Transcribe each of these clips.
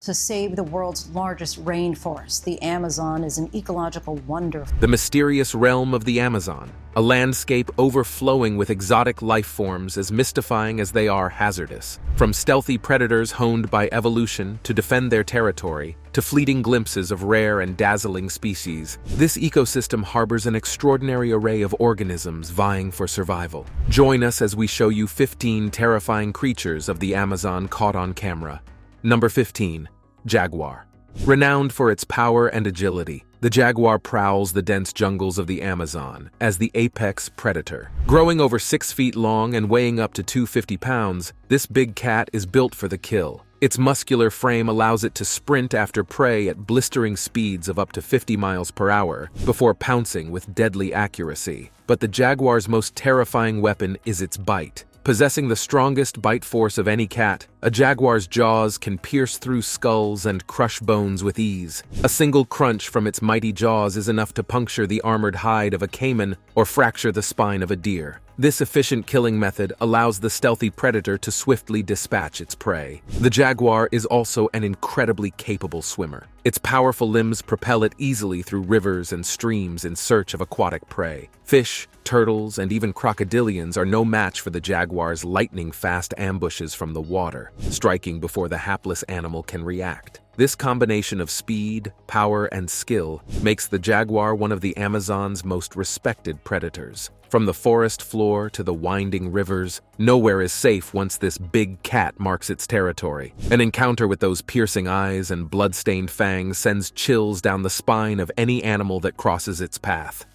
To save the world's largest rainforest, the Amazon is an ecological wonder. The mysterious realm of the Amazon, a landscape overflowing with exotic life forms as mystifying as they are hazardous. From stealthy predators honed by evolution to defend their territory, to fleeting glimpses of rare and dazzling species, this ecosystem harbors an extraordinary array of organisms vying for survival. Join us as we show you 15 terrifying creatures of the Amazon caught on camera. Number 15. Jaguar. Renowned for its power and agility, the jaguar prowls the dense jungles of the Amazon as the apex predator. Growing over 6 feet long and weighing up to 250 pounds, this big cat is built for the kill. Its muscular frame allows it to sprint after prey at blistering speeds of up to 50 miles per hour before pouncing with deadly accuracy. But the jaguar's most terrifying weapon is its bite. Possessing the strongest bite force of any cat, a jaguar's jaws can pierce through skulls and crush bones with ease. A single crunch from its mighty jaws is enough to puncture the armored hide of a cayman or fracture the spine of a deer. This efficient killing method allows the stealthy predator to swiftly dispatch its prey. The jaguar is also an incredibly capable swimmer. Its powerful limbs propel it easily through rivers and streams in search of aquatic prey. Fish, turtles, and even crocodilians are no match for the jaguar's lightning-fast ambushes from the water, striking before the hapless animal can react. This combination of speed, power, and skill makes the jaguar one of the Amazon's most respected predators. From the forest floor to the winding rivers, nowhere is safe once this big cat marks its territory. An encounter with those piercing eyes and blood-stained fangs sends chills down the spine of any animal that crosses its path.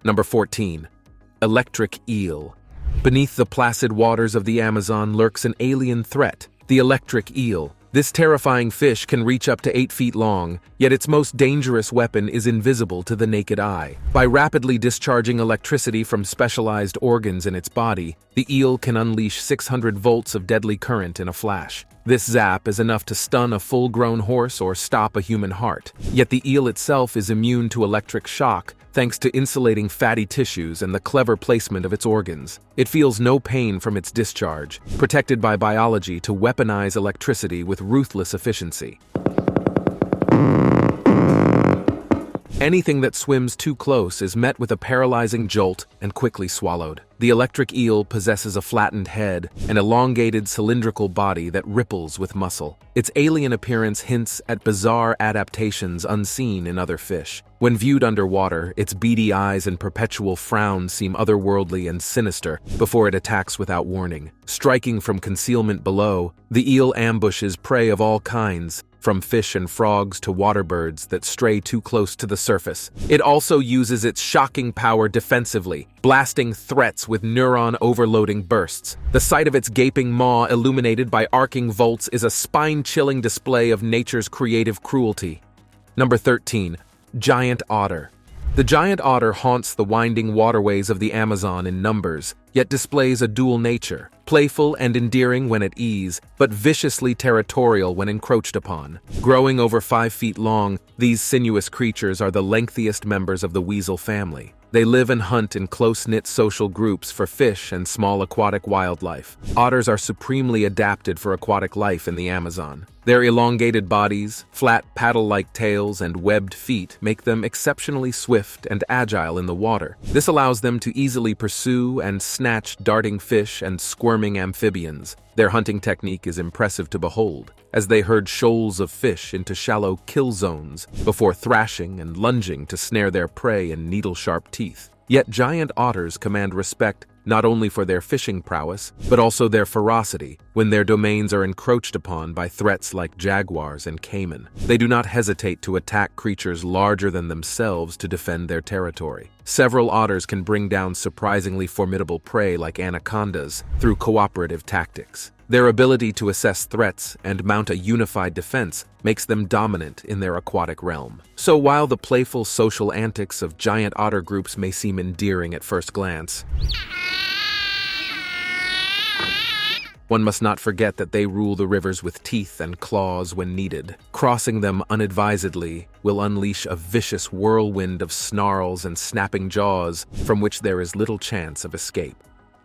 Number 14. Electric Eel. Beneath the placid waters of the Amazon lurks an alien threat, the electric eel. This terrifying fish can reach up to 8 feet long, yet its most dangerous weapon is invisible to the naked eye. By rapidly discharging electricity from specialized organs in its body, the eel can unleash 600 volts of deadly current in a flash. This zap is enough to stun a full-grown horse or stop a human heart. Yet the eel itself is immune to electric shock thanks to insulating fatty tissues and the clever placement of its organs. It feels no pain from its discharge, protected by biology to weaponize electricity with ruthless efficiency. Anything that swims too close is met with a paralyzing jolt and quickly swallowed. The electric eel possesses a flattened head, an elongated cylindrical body that ripples with muscle. Its alien appearance hints at bizarre adaptations unseen in other fish. When viewed underwater, its beady eyes and perpetual frown seem otherworldly and sinister before it attacks without warning. Striking from concealment below, the eel ambushes prey of all kinds, from fish and frogs to water birds that stray too close to the surface. It also uses its shocking power defensively, blasting threats with neuron-overloading bursts. The sight of its gaping maw illuminated by arcing volts is a spine-chilling display of nature's creative cruelty. Number 13. Giant Otter. The giant otter haunts the winding waterways of the Amazon in numbers, yet displays a dual nature, playful and endearing when at ease, but viciously territorial when encroached upon. Growing over 5 feet long, these sinuous creatures are the lengthiest members of the weasel family. They live and hunt in close-knit social groups for fish and small aquatic wildlife. Otters are supremely adapted for aquatic life in the Amazon. Their elongated bodies, flat paddle-like tails, and webbed feet make them exceptionally swift and agile in the water. This allows them to easily pursue and snatch darting fish and squirming amphibians. Their hunting technique is impressive to behold, as they herd shoals of fish into shallow kill zones before thrashing and lunging to snare their prey in needle-sharp teeth. Yet giant otters command respect not only for their fishing prowess, but also their ferocity when their domains are encroached upon by threats like jaguars and cayman. They do not hesitate to attack creatures larger than themselves to defend their territory. Several otters can bring down surprisingly formidable prey like anacondas through cooperative tactics. Their ability to assess threats and mount a unified defense makes them dominant in their aquatic realm. So while the playful social antics of giant otter groups may seem endearing at first glance, one must not forget that they rule the rivers with teeth and claws when needed. Crossing them unadvisedly will unleash a vicious whirlwind of snarls and snapping jaws from which there is little chance of escape.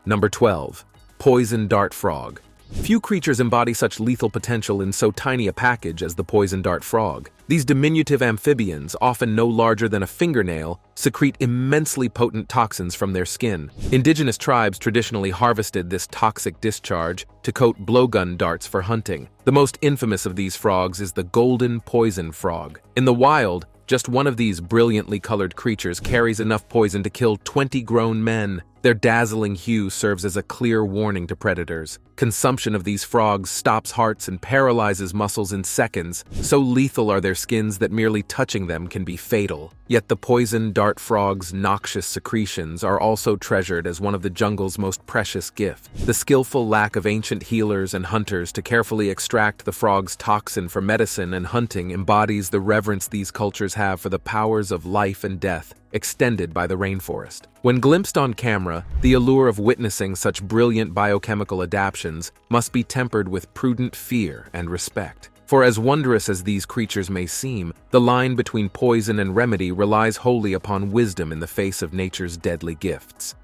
Number 12. Poison dart frog. Few creatures embody such lethal potential in so tiny a package as the poison dart frog. These diminutive amphibians, often no larger than a fingernail, secrete immensely potent toxins from their skin. Indigenous tribes traditionally harvested this toxic discharge to coat blowgun darts for hunting. The most infamous of these frogs is the golden poison frog. In the wild, just one of these brilliantly colored creatures carries enough poison to kill 20 grown men. Their dazzling hue serves as a clear warning to predators. Consumption of these frogs stops hearts and paralyzes muscles in seconds. So lethal are their skins that merely touching them can be fatal. Yet the poison dart frog's noxious secretions are also treasured as one of the jungle's most precious gifts. The skillful lack of ancient healers and hunters to carefully extract the frog's toxin for medicine and hunting embodies the reverence these cultures have for the powers of life and death, extended by the rainforest. When glimpsed on camera, the allure of witnessing such brilliant biochemical adaptations must be tempered with prudent fear and respect. For as wondrous as these creatures may seem, the line between poison and remedy relies wholly upon wisdom in the face of nature's deadly gifts.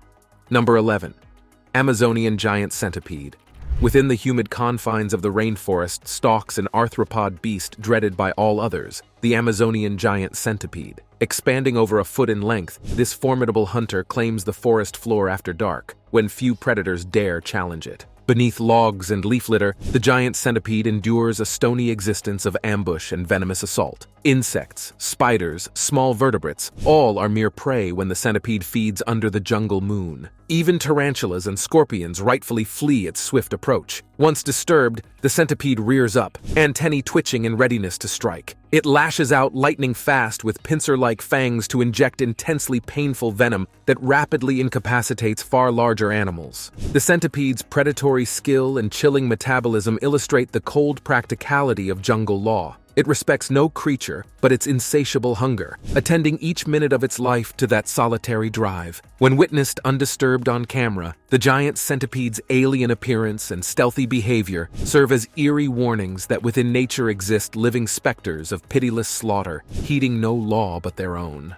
Number 11. Amazonian Giant Centipede. Within the humid confines of the rainforest stalks an arthropod beast dreaded by all others, the Amazonian giant centipede. Expanding over a foot in length, this formidable hunter claims the forest floor after dark, when few predators dare challenge it. Beneath logs and leaf litter, the giant centipede endures a stony existence of ambush and venomous assault. Insects, spiders, small vertebrates, all are mere prey when the centipede feeds under the jungle moon. Even tarantulas and scorpions rightfully flee its swift approach. Once disturbed, the centipede rears up, antennae twitching in readiness to strike. It lashes out lightning fast with pincer-like fangs to inject intensely painful venom that rapidly incapacitates far larger animals. The centipede's predatory skill and chilling metabolism illustrate the cold practicality of jungle law. It respects no creature but its insatiable hunger, attending each minute of its life to that solitary drive. When witnessed undisturbed on camera, the giant centipede's alien appearance and stealthy behavior serve as eerie warnings that within nature exist living specters of pitiless slaughter, heeding no law but their own.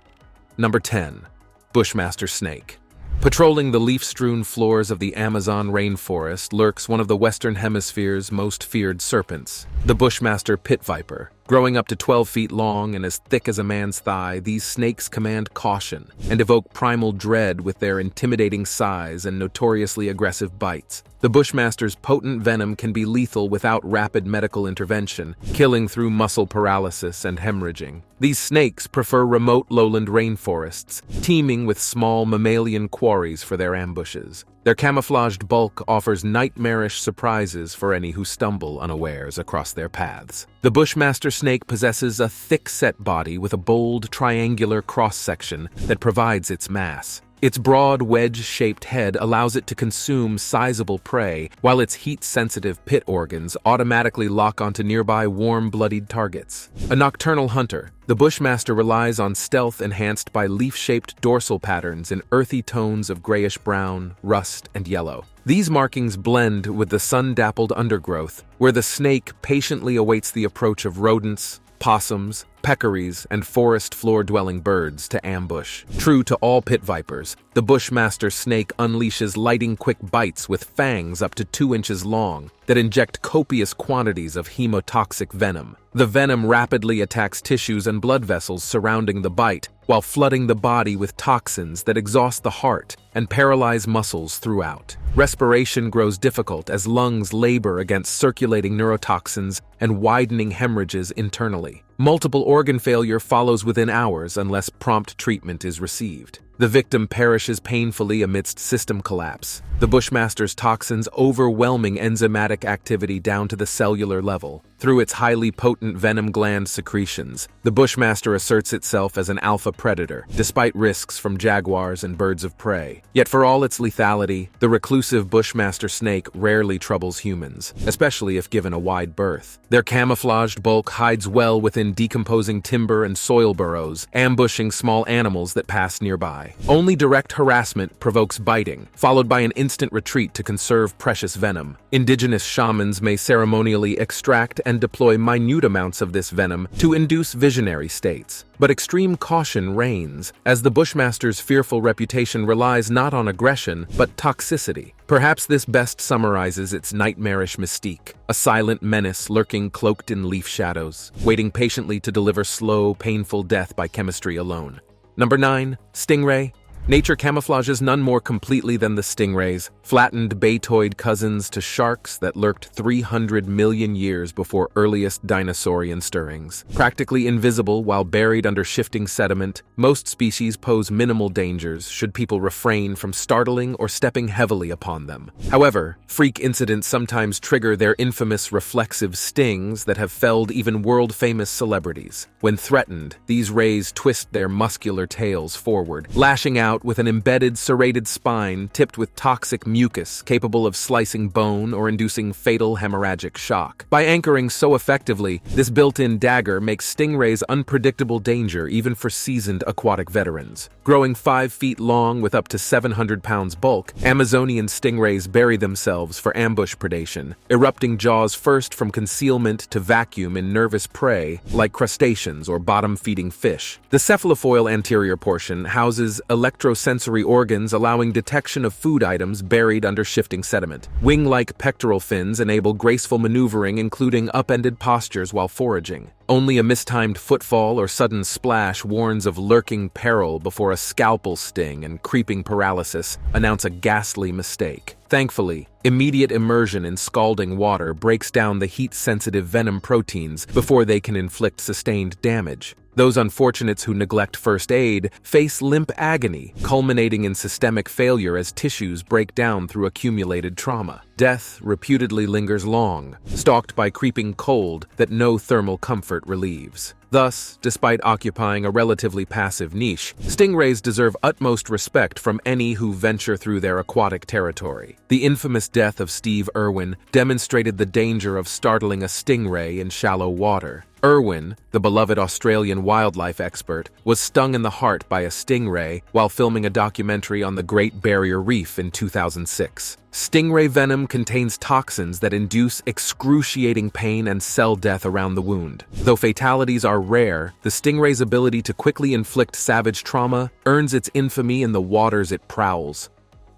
Number 10. Bushmaster Snake. Patrolling the leaf-strewn floors of the Amazon rainforest lurks one of the Western Hemisphere's most feared serpents, the Bushmaster pit viper. Growing up to 12 feet long and as thick as a man's thigh, these snakes command caution and evoke primal dread with their intimidating size and notoriously aggressive bites. The Bushmaster's potent venom can be lethal without rapid medical intervention, killing through muscle paralysis and hemorrhaging. These snakes prefer remote lowland rainforests, teeming with small mammalian quarries for their ambushes. Their camouflaged bulk offers nightmarish surprises for any who stumble unawares across their paths. The Bushmaster snake possesses a thick-set body with a bold, triangular cross-section that provides its mass. Its broad, wedge-shaped head allows it to consume sizable prey, while its heat-sensitive pit organs automatically lock onto nearby warm-blooded targets. A nocturnal hunter, the Bushmaster relies on stealth enhanced by leaf-shaped dorsal patterns in earthy tones of grayish-brown, rust, and yellow. These markings blend with the sun-dappled undergrowth, where the snake patiently awaits the approach of rodents, possums, peccaries, and forest floor-dwelling birds to ambush. True to all pit vipers, the Bushmaster snake unleashes lightning-quick bites with fangs up to 2 inches long that inject copious quantities of hemotoxic venom. The venom rapidly attacks tissues and blood vessels surrounding the bite, while flooding the body with toxins that exhaust the heart and paralyze muscles throughout. Respiration grows difficult as lungs labor against circulating neurotoxins and widening hemorrhages internally. Multiple organ failure follows within hours unless prompt treatment is received. The victim perishes painfully amidst system collapse, the Bushmaster's toxins overwhelming enzymatic activity down to the cellular level. Through its highly potent venom gland secretions, the Bushmaster asserts itself as an alpha predator, despite risks from jaguars and birds of prey. Yet for all its lethality, the reclusive Bushmaster snake rarely troubles humans, especially if given a wide berth. Their camouflaged bulk hides well within decomposing timber and soil burrows, ambushing small animals that pass nearby. ally. Only direct harassment provokes biting, followed by an instant retreat to conserve precious venom. Indigenous shamans may ceremonially extract and deploy minute amounts of this venom to induce visionary states. But extreme caution reigns, as the Bushmaster's fearful reputation relies not on aggression, but toxicity. Perhaps this best summarizes its nightmarish mystique, a silent menace lurking cloaked in leaf shadows, waiting patiently to deliver slow, painful death by chemistry alone. Number 9. Stingray. Nature camouflages none more completely than the stingrays, flattened batoid cousins to sharks that lurked 300 million years before earliest dinosaurian stirrings. Practically invisible while buried under shifting sediment, most species pose minimal dangers should people refrain from startling or stepping heavily upon them. However, freak incidents sometimes trigger their infamous reflexive stings that have felled even world-famous celebrities. When threatened, these rays twist their muscular tails forward, lashing out with an embedded serrated spine tipped with toxic mucus capable of slicing bone or inducing fatal hemorrhagic shock. By anchoring so effectively, this built-in dagger makes stingrays unpredictable danger even for seasoned aquatic veterans. Growing 5 feet long with up to 700 pounds bulk, Amazonian stingrays bury themselves for ambush predation, erupting jaws first from concealment to vacuum in nervous prey like crustaceans or bottom-feeding fish. The cephalofoil anterior portion houses electrosensory organs allowing detection of food items buried under shifting sediment. Wing-like pectoral fins enable graceful maneuvering, including upended postures while foraging. Only a mistimed footfall or sudden splash warns of lurking peril before a scalpel sting and creeping paralysis announce a ghastly mistake. Thankfully, immediate immersion in scalding water breaks down the heat-sensitive venom proteins before they can inflict sustained damage. Those unfortunates who neglect first aid face limp agony, culminating in systemic failure as tissues break down through accumulated trauma. Death reputedly lingers long, stalked by creeping cold that no thermal comfort relieves. Thus, despite occupying a relatively passive niche, stingrays deserve utmost respect from any who venture through their aquatic territory. The infamous death of Steve Irwin demonstrated the danger of startling a stingray in shallow water. Irwin, the beloved Australian wildlife expert, was stung in the heart by a stingray while filming a documentary on the Great Barrier Reef in 2006. Stingray venom contains toxins that induce excruciating pain and cell death around the wound. Though fatalities are rare, the stingray's ability to quickly inflict savage trauma earns its infamy in the waters it prowls.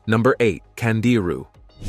Number 8. Candiru.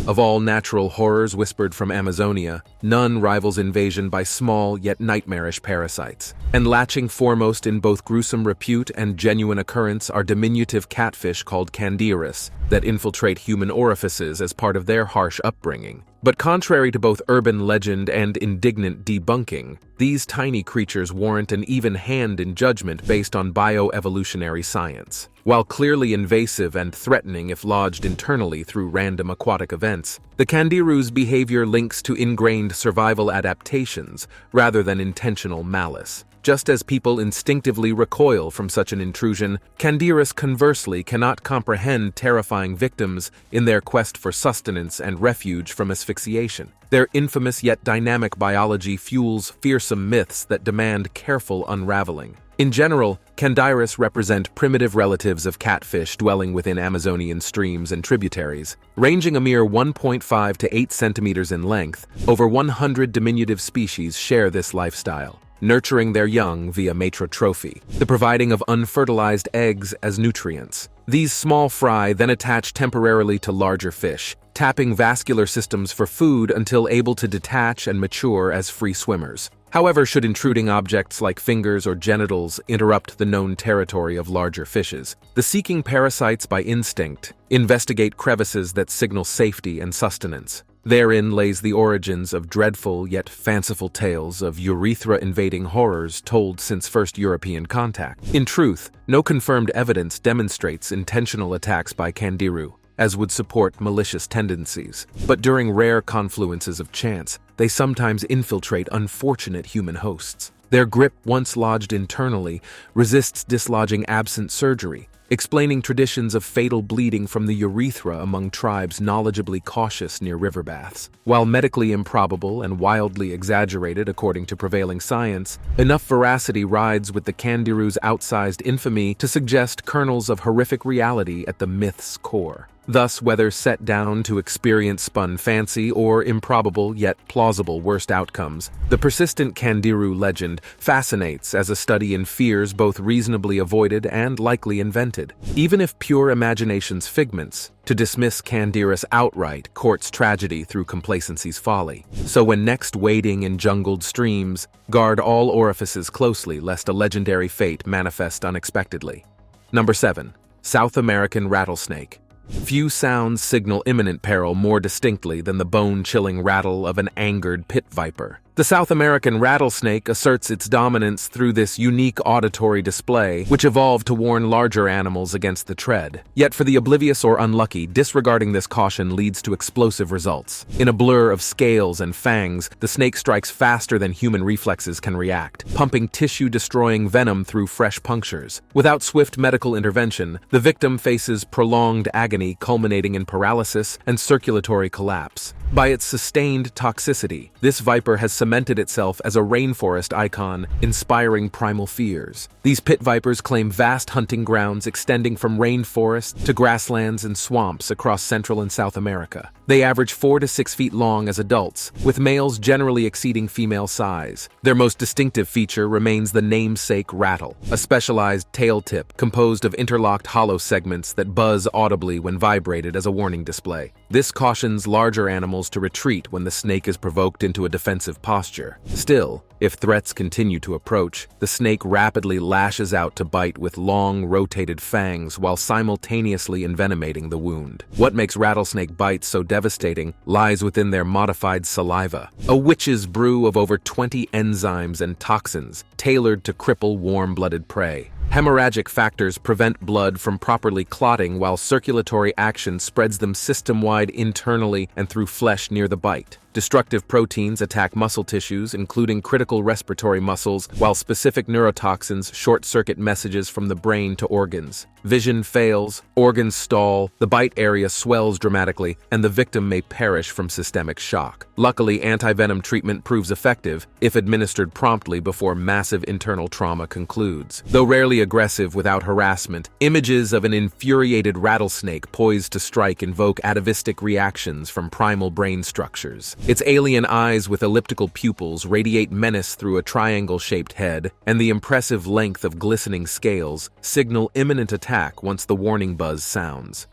Of all natural horrors whispered from Amazonia, none rivals invasion by small yet nightmarish parasites. And latching foremost in both gruesome repute and genuine occurrence are diminutive catfish called Candirus that infiltrate human orifices as part of their harsh upbringing. But contrary to both urban legend and indignant debunking, these tiny creatures warrant an even hand in judgment based on bioevolutionary science. While clearly invasive and threatening if lodged internally through random aquatic events, the Candiru's behavior links to ingrained survival adaptations rather than intentional malice. Just as people instinctively recoil from such an intrusion, Candirus conversely cannot comprehend terrifying victims in their quest for sustenance and refuge from asphyxiation. Their infamous yet dynamic biology fuels fearsome myths that demand careful unraveling. In general, Candirus represent primitive relatives of catfish dwelling within Amazonian streams and tributaries. Ranging a mere 1.5 to 8 centimeters in length, over 100 diminutive species share this lifestyle, nurturing their young via matotrophy, the providing of unfertilized eggs as nutrients. These small fry then attach temporarily to larger fish, tapping vascular systems for food until able to detach and mature as free swimmers. However, should intruding objects like fingers or genitals interrupt the known territory of larger fishes, the seeking parasites by instinct investigate crevices that signal safety and sustenance. Therein lays the origins of dreadful yet fanciful tales of urethra-invading horrors told since first European contact. In truth, no confirmed evidence demonstrates intentional attacks by Candiru, as would support malicious tendencies. But during rare confluences of chance, they sometimes infiltrate unfortunate human hosts. Their grip, once lodged internally, resists dislodging absent surgery, explaining traditions of fatal bleeding from the urethra among tribes knowledgeably cautious near river baths. While medically improbable and wildly exaggerated according to prevailing science, enough veracity rides with the Candiru's outsized infamy to suggest kernels of horrific reality at the myth's core. Thus, whether set down to experience spun fancy or improbable yet plausible worst outcomes, the persistent Candiru legend fascinates as a study in fears both reasonably avoided and likely invented. Even if pure imagination's figments, to dismiss Candirus outright courts tragedy through complacency's folly. So when next wading in jungled streams, guard all orifices closely lest a legendary fate manifest unexpectedly. Number 7. South American Rattlesnake. Few sounds signal imminent peril more distinctly than the bone-chilling rattle of an angered pit viper. The South American rattlesnake asserts its dominance through this unique auditory display, which evolved to warn larger animals against the tread. Yet for the oblivious or unlucky, disregarding this caution leads to explosive results. In a blur of scales and fangs, the snake strikes faster than human reflexes can react, pumping tissue-destroying venom through fresh punctures. Without swift medical intervention, the victim faces prolonged agony culminating in paralysis and circulatory collapse. By its sustained toxicity, this viper has cemented itself as a rainforest icon, inspiring primal fears. These pit vipers claim vast hunting grounds extending from rainforests to grasslands and swamps across Central and South America. They average 4 to 6 feet long as adults, with males generally exceeding female size. Their most distinctive feature remains the namesake rattle, a specialized tail tip composed of interlocked hollow segments that buzz audibly when vibrated as a warning display. This cautions larger animals to retreat when the snake is provoked into a defensive posture. Still, if threats continue to approach, the snake rapidly lashes out to bite with long, rotated fangs while simultaneously envenomating the wound. What makes rattlesnake bites so devastating lies within their modified saliva, a witch's brew of over 20 enzymes and toxins tailored to cripple warm-blooded prey. Hemorrhagic factors prevent blood from properly clotting while circulatory action spreads them system-wide internally and through flesh near the bite. Destructive proteins attack muscle tissues, including critical respiratory muscles, while specific neurotoxins short-circuit messages from the brain to organs. Vision fails, organs stall, the bite area swells dramatically, and the victim may perish from systemic shock. Luckily, antivenom treatment proves effective if administered promptly before massive internal trauma concludes. Though rarely aggressive without harassment, images of an infuriated rattlesnake poised to strike invoke atavistic reactions from primal brain structures. Its alien eyes with elliptical pupils radiate menace through a triangle-shaped head, and the impressive length of glistening scales signal imminent attack once the warning buzz sounds.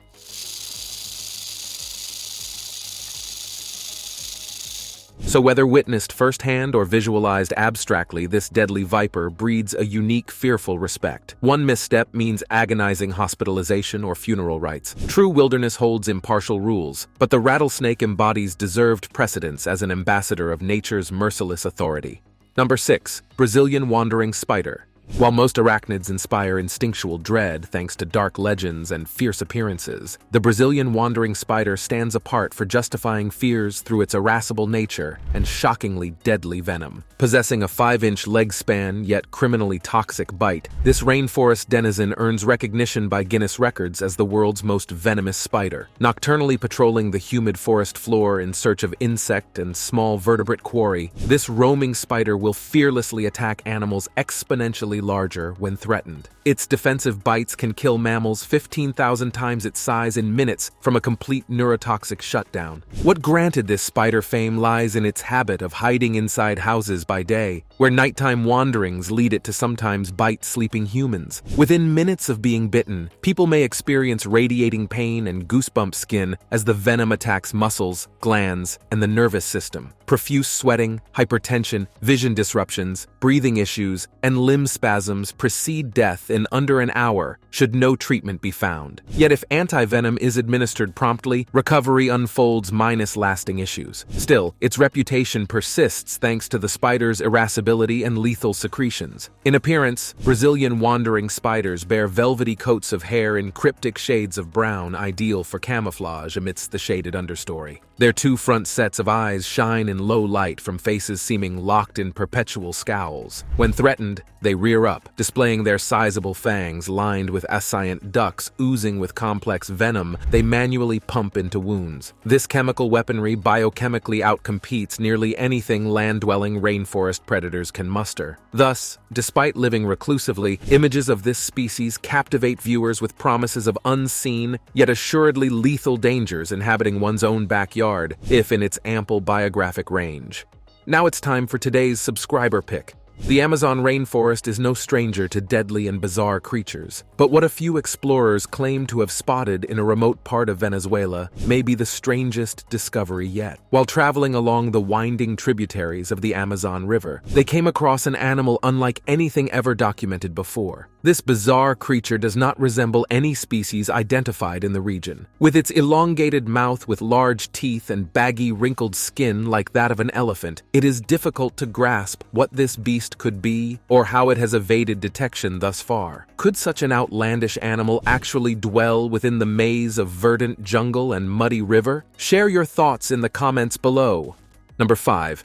So whether witnessed firsthand or visualized abstractly, this deadly viper breeds a unique, fearful respect. One misstep means agonizing hospitalization or funeral rites. True wilderness holds impartial rules, but the rattlesnake embodies deserved precedence as an ambassador of nature's merciless authority. Number 6. Brazilian Wandering Spider. While most arachnids inspire instinctual dread thanks to dark legends and fierce appearances, the Brazilian wandering spider stands apart for justifying fears through its irascible nature and shockingly deadly venom. Possessing a 5-inch leg span yet criminally toxic bite, this rainforest denizen earns recognition by Guinness Records as the world's most venomous spider. Nocturnally patrolling the humid forest floor in search of insect and small vertebrate quarry, this roaming spider will fearlessly attack animals exponentially larger when threatened. Its defensive bites can kill mammals 15,000 times its size in minutes from a complete neurotoxic shutdown. What granted this spider fame lies in its habit of hiding inside houses by day, where nighttime wanderings lead it to sometimes bite sleeping humans. Within minutes of being bitten, people may experience radiating pain and goosebump skin as the venom attacks muscles, glands, and the nervous system. Profuse sweating, hypertension, vision disruptions, breathing issues, and limb spasms precede death in under an hour should no treatment be found. Yet if antivenom is administered promptly, recovery unfolds minus lasting issues. Still, its reputation persists thanks to the spider's irascibility and lethal secretions. In appearance, Brazilian wandering spiders bear velvety coats of hair in cryptic shades of brown, ideal for camouflage amidst the shaded understory. Their two front sets of eyes shine in low light from faces seeming locked in perpetual scowls. When threatened, they rear rear up, displaying their sizable fangs lined with ascient ducts oozing with complex venom they manually pump into wounds. This chemical weaponry biochemically outcompetes nearly anything land-dwelling rainforest predators can muster. Thus, despite living reclusively, images of this species captivate viewers with promises of unseen, yet assuredly lethal dangers inhabiting one's own backyard, if in its ample biographic range. Now it's time for today's subscriber pick. The Amazon rainforest is no stranger to deadly and bizarre creatures, but what a few explorers claim to have spotted in a remote part of Venezuela may be the strangest discovery yet. While traveling along the winding tributaries of the Amazon River, they came across an animal unlike anything ever documented before. This bizarre creature does not resemble any species identified in the region. With its elongated mouth with large teeth and baggy, wrinkled skin like that of an elephant, it is difficult to grasp what this beast could be or how it has evaded detection thus far. Could such an outlandish animal actually dwell within the maze of verdant jungle and muddy river? Share your thoughts in the comments below. Number 5.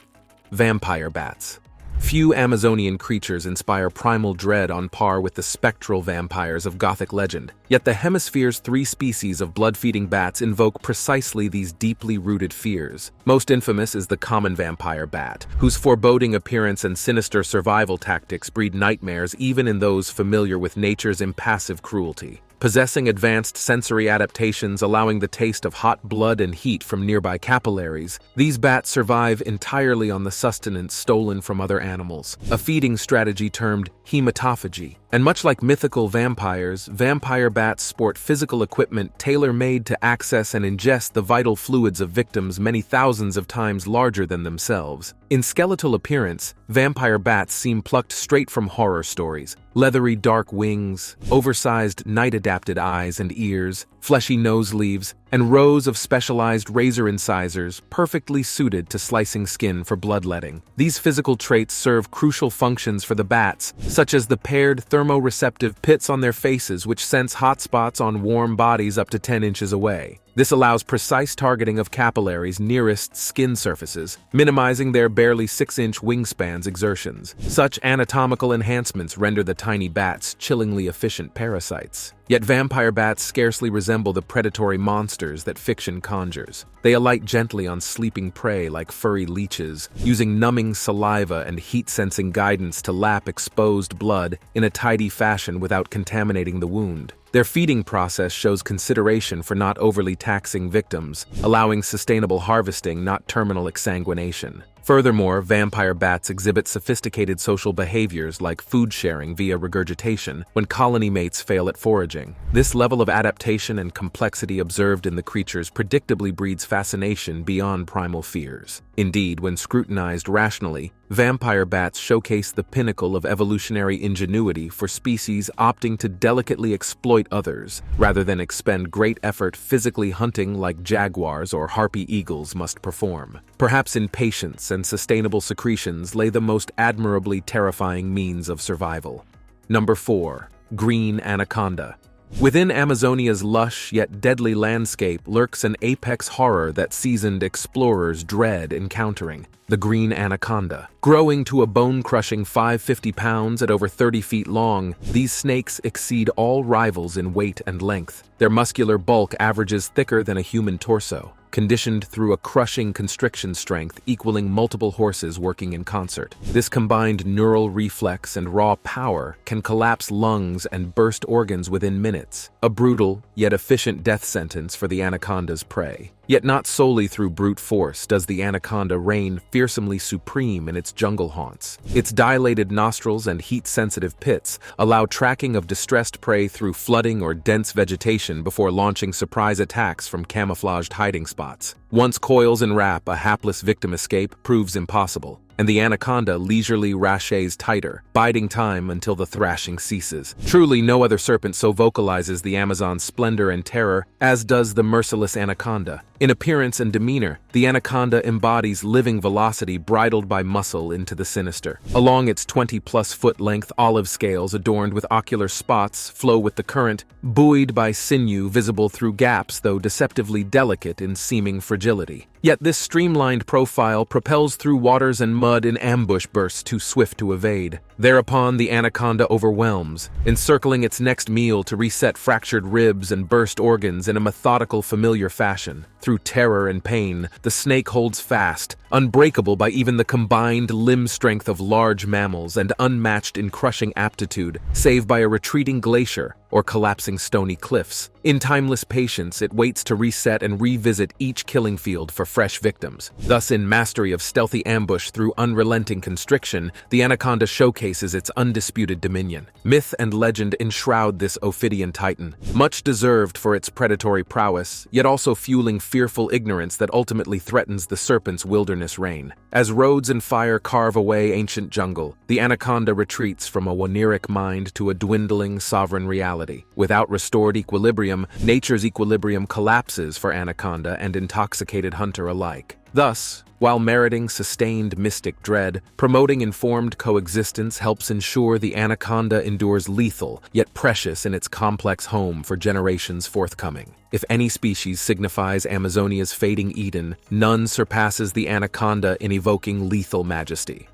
Vampire bats. Few Amazonian creatures inspire primal dread on par with the spectral vampires of Gothic legend, yet the hemisphere's 3 species of blood-feeding bats invoke precisely these deeply rooted fears. Most infamous is the common vampire bat, whose foreboding appearance and sinister survival tactics breed nightmares even in those familiar with nature's impassive cruelty. Possessing advanced sensory adaptations allowing the taste of hot blood and heat from nearby capillaries, these bats survive entirely on the sustenance stolen from other animals, a feeding strategy termed hematophagy. And much like mythical vampires, vampire bats sport physical equipment tailor-made to access and ingest the vital fluids of victims many thousands of times larger than themselves. In skeletal appearance, vampire bats seem plucked straight from horror stories. Leathery dark wings, oversized night-adapted eyes and ears, fleshy nose leaves, and rows of specialized razor incisors perfectly suited to slicing skin for bloodletting. These physical traits serve crucial functions for the bats, such as the paired thermoreceptive pits on their faces which sense hot spots on warm bodies up to 10 inches away. This allows precise targeting of capillaries nearest skin surfaces, minimizing their barely 6-inch wingspan's exertions. Such anatomical enhancements render the tiny bats chillingly efficient parasites. Yet vampire bats scarcely resemble the predatory monsters that fiction conjures. They alight gently on sleeping prey like furry leeches, using numbing saliva and heat-sensing guidance to lap exposed blood in a tidy fashion without contaminating the wound. Their feeding process shows consideration for not overly taxing victims, allowing sustainable harvesting, not terminal exsanguination. Furthermore, vampire bats exhibit sophisticated social behaviors like food sharing via regurgitation when colony mates fail at foraging. This level of adaptation and complexity observed in the creatures predictably breeds fascination beyond primal fears. Indeed, when scrutinized rationally, vampire bats showcase the pinnacle of evolutionary ingenuity for species opting to delicately exploit others, rather than expend great effort physically hunting like jaguars or harpy eagles must perform. Perhaps in patience and sustainable secretions lay the most admirably terrifying means of survival. Number 4. Green Anaconda. Within Amazonia's lush yet deadly landscape lurks an apex horror that seasoned explorers dread encountering: the green anaconda. Growing to a bone-crushing 550 pounds at over 30 feet long, these snakes exceed all rivals in weight and length. Their muscular bulk averages thicker than a human torso, conditioned through a crushing constriction strength equaling multiple horses working in concert. This combined neural reflex and raw power can collapse lungs and burst organs within minutes, a brutal yet efficient death sentence for the anaconda's prey. Yet not solely through brute force does the anaconda reign fearsomely supreme in its jungle haunts. Its dilated nostrils and heat-sensitive pits allow tracking of distressed prey through flooding or dense vegetation before launching surprise attacks from camouflaged hiding spots. Once coils enwrap, a hapless victim escape proves impossible, and the anaconda leisurely raches tighter, biding time until the thrashing ceases. Truly, no other serpent so vocalizes the Amazon's splendor and terror as does the merciless anaconda. In appearance and demeanor, the anaconda embodies living velocity bridled by muscle into the sinister. Along its 20-plus foot length olive scales adorned with ocular spots flow with the current, buoyed by sinew visible through gaps though deceptively delicate in seeming fragility. Yet this streamlined profile propels through waters and mud mud an ambush bursts too swift to evade. Thereupon, the anaconda overwhelms, encircling its next meal to reset fractured ribs and burst organs in a methodical, familiar fashion. Through terror and pain, the snake holds fast, unbreakable by even the combined limb strength of large mammals and unmatched in crushing aptitude, save by a retreating glacier or collapsing stony cliffs. In timeless patience, it waits to reset and revisit each killing field for fresh victims. Thus, in mastery of stealthy ambush through unrelenting constriction, the anaconda showcases its undisputed dominion. Myth and legend enshroud this Ophidian titan, much deserved for its predatory prowess, yet also fueling fearful ignorance that ultimately threatens the serpent's wilderness reign. As roads and fire carve away ancient jungle, the anaconda retreats from a Waniric mind to a dwindling sovereign reality. Without restored equilibrium, nature's equilibrium collapses for anaconda and intoxicated hunter alike. Thus, while meriting sustained mystic dread, promoting informed coexistence helps ensure the anaconda endures lethal, yet precious in its complex home for generations forthcoming. If any species signifies Amazonia's fading Eden, none surpasses the anaconda in evoking lethal majesty.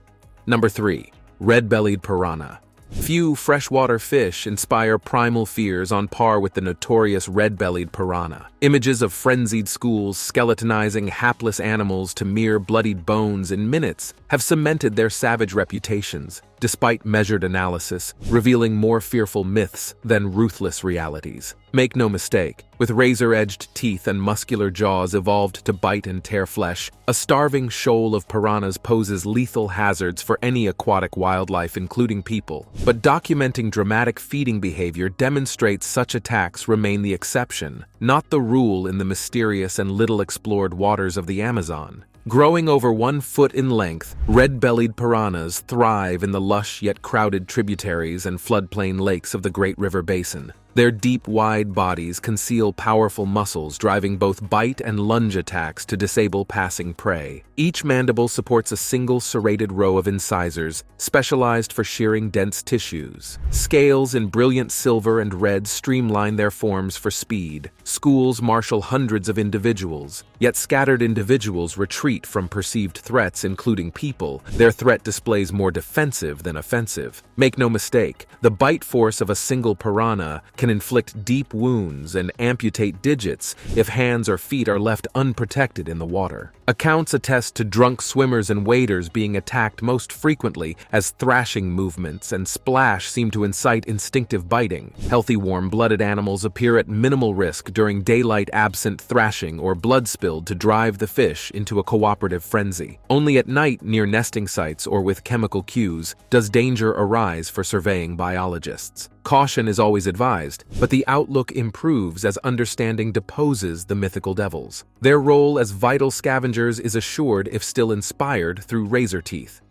Number 3. Redbellied Piranha. Few freshwater fish inspire primal fears on par with the notorious red-bellied piranha. Images of frenzied schools skeletonizing hapless animals to mere bloodied bones in minutes have cemented their savage reputations, despite measured analysis, revealing more fearful myths than ruthless realities. Make no mistake, with razor-edged teeth and muscular jaws evolved to bite and tear flesh, a starving shoal of piranhas poses lethal hazards for any aquatic wildlife, including people. But documenting dramatic feeding behavior demonstrates such attacks remain the exception, not the rule in the mysterious and little-explored waters of the Amazon. Growing over 1 foot in length, red-bellied piranhas thrive in the lush yet crowded tributaries and floodplain lakes of the Great River Basin. Their deep, wide bodies conceal powerful muscles driving both bite and lunge attacks to disable passing prey. Each mandible supports a single serrated row of incisors, specialized for shearing dense tissues. Scales in brilliant silver and red streamline their forms for speed. Schools marshal hundreds of individuals, yet scattered individuals retreat from perceived threats, including people. Their threat displays more defensive than offensive. Make no mistake, the bite force of a single piranha can inflict deep wounds and amputate digits if hands or feet are left unprotected in the water. Accounts attest to drunk swimmers and waders being attacked most frequently, as thrashing movements and splash seem to incite instinctive biting. Healthy warm-blooded animals appear at minimal risk during daylight absent thrashing or blood spilled to drive the fish into a cooperative frenzy. Only at night near nesting sites or with chemical cues does danger arise for surveying biologists. Caution is always advised, but the outlook improves as understanding deposes the mythical devils. Their role as vital scavengers is assured if still inspired through razor teeth.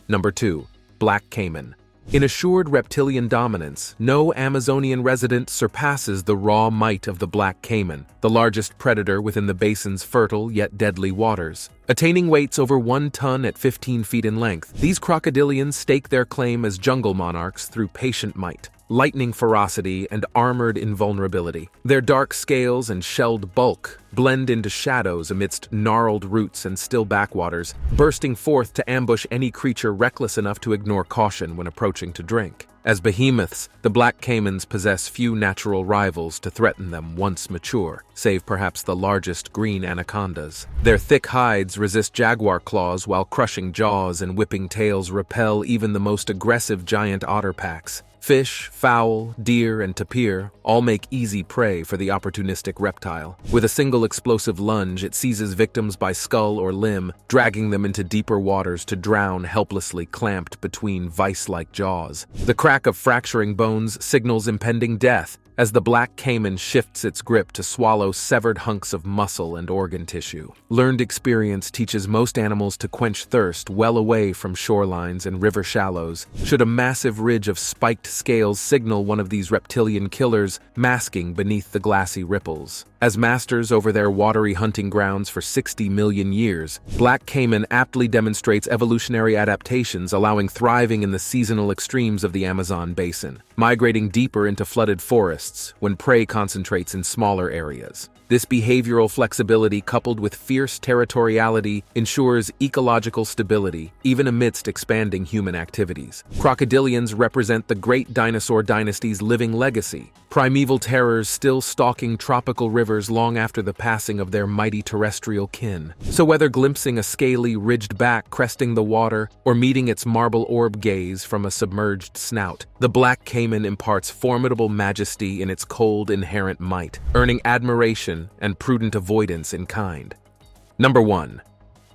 Number 2. Black Cayman. In assured reptilian dominance, no Amazonian resident surpasses the raw might of the black cayman, the largest predator within the basin's fertile yet deadly waters. Attaining weights over 1 ton at 15 feet in length, these crocodilians stake their claim as jungle monarchs through patient might, lightning ferocity, and armored invulnerability. Their dark scales and shelled bulk blend into shadows amidst gnarled roots and still backwaters, bursting forth to ambush any creature reckless enough to ignore caution when approaching to drink. As behemoths, the black caymans possess few natural rivals to threaten them once mature, save perhaps the largest green anacondas. Their thick hides resist jaguar claws, while crushing jaws and whipping tails repel even the most aggressive giant otter packs. Fish, fowl, deer, and tapir all make easy prey for the opportunistic reptile. With a single explosive lunge, it seizes victims by skull or limb, dragging them into deeper waters to drown helplessly clamped between vice-like jaws. The crack of fracturing bones signals impending death, as the black cayman shifts its grip to swallow severed hunks of muscle and organ tissue. Learned experience teaches most animals to quench thirst well away from shorelines and river shallows, should a massive ridge of spiked scales signal one of these reptilian killers masking beneath the glassy ripples. As masters over their watery hunting grounds for 60 million years, black cayman aptly demonstrates evolutionary adaptations, allowing thriving in the seasonal extremes of the Amazon basin, migrating deeper into flooded forests when prey concentrates in smaller areas. This behavioral flexibility, coupled with fierce territoriality, ensures ecological stability, even amidst expanding human activities. Crocodilians represent the great dinosaur dynasty's living legacy, primeval terrors still stalking tropical rivers long after the passing of their mighty terrestrial kin. So whether glimpsing a scaly, ridged back cresting the water or meeting its marble orb gaze from a submerged snout, the black cayman imparts formidable majesty in its cold, inherent might, earning admiration and prudent avoidance in kind. Number 1.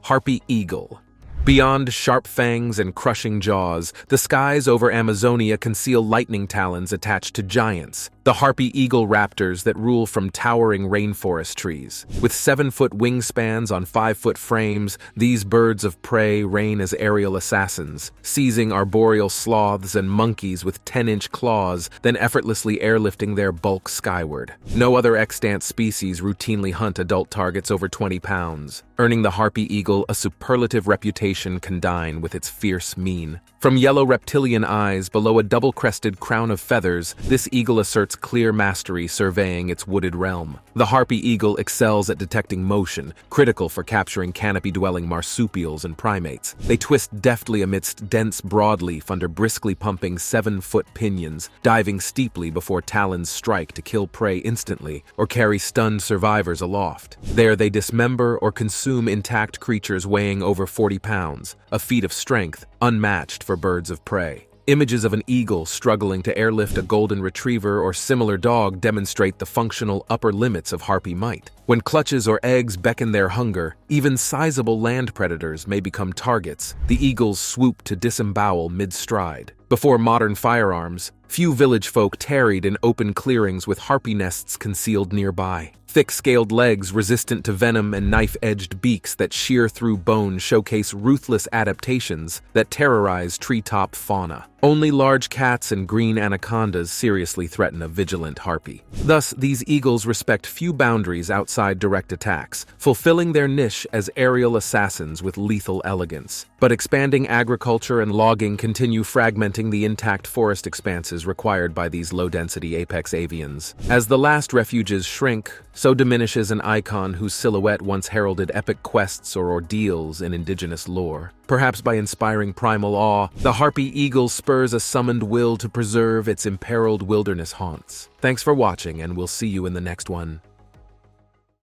Harpy Eagle. Beyond sharp fangs and crushing jaws, the skies over Amazonia conceal lightning talons attached to giants, the Harpy Eagle raptors that rule from towering rainforest trees. With 7-foot wingspans on 5-foot frames, these birds of prey reign as aerial assassins, seizing arboreal sloths and monkeys with 10-inch claws, then effortlessly airlifting their bulk skyward. No other extant species routinely hunt adult targets over 20 pounds, earning the Harpy Eagle a superlative reputation condign with its fierce mien. From yellow reptilian eyes below a double-crested crown of feathers, this eagle asserts clear mastery surveying its wooded realm. The Harpy Eagle excels at detecting motion, critical for capturing canopy-dwelling marsupials and primates. They twist deftly amidst dense broadleaf under briskly pumping 7-foot pinions, diving steeply before talons strike to kill prey instantly or carry stunned survivors aloft. There they dismember or consume intact creatures weighing over 40 pounds, a feat of strength unmatched for birds of prey. Images of an eagle struggling to airlift a golden retriever or similar dog demonstrate the functional upper limits of harpy might. When clutches or eggs beckon their hunger, even sizable land predators may become targets, the eagles swoop to disembowel mid-stride. Before modern firearms, few village folk tarried in open clearings with harpy nests concealed nearby. Thick-scaled legs resistant to venom and knife-edged beaks that shear through bone showcase ruthless adaptations that terrorize treetop fauna. Only large cats and green anacondas seriously threaten a vigilant harpy. Thus, these eagles respect few boundaries outside direct attacks, fulfilling their niche as aerial assassins with lethal elegance. But expanding agriculture and logging continue fragmenting the intact forest expanses required by these low-density apex avians. As the last refuges shrink, so diminishes an icon whose silhouette once heralded epic quests or ordeals in indigenous lore. Perhaps by inspiring primal awe, the Harpy Eagle spurs a summoned will to preserve its imperiled wilderness haunts. Thanks for watching, and we'll see you in the next one.